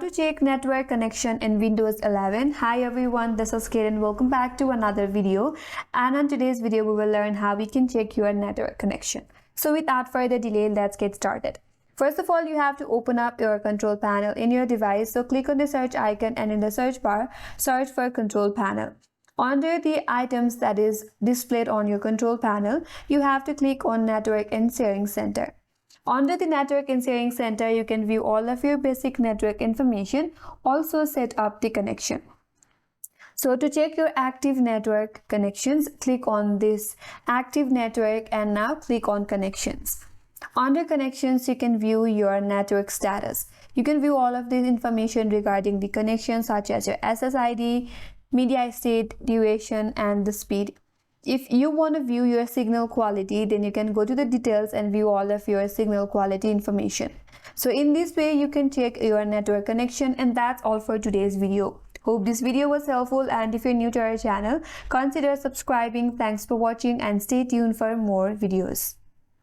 to check network connection in Windows 11. Hi everyone, this is Kate and welcome back to another video. And on today's video, we will learn how we can check your network connection. So without further delay, let's get started. First of all, you have to open up your control panel in your device. So click on the search icon and in the search bar, search for control panel. Under the items that is displayed on your control panel, you have to click on Network and Sharing Center. Under the Network and Sharing Center, you can view all of your basic network information, also set up the connection. So to check your active network connections, click on this Active Network and now click on Connections. Under Connections, you can view your network status. You can view all of this information regarding the connection such as your SSID, media state, duration, and the speed. If you want to view your signal quality, then you can go to the details and view all of your signal quality information. So in this way, you can check your network connection, and that's all for today's video. Hope this video was helpful, and if you're new to our channel, consider subscribing. Thanks for watching and stay tuned for more videos.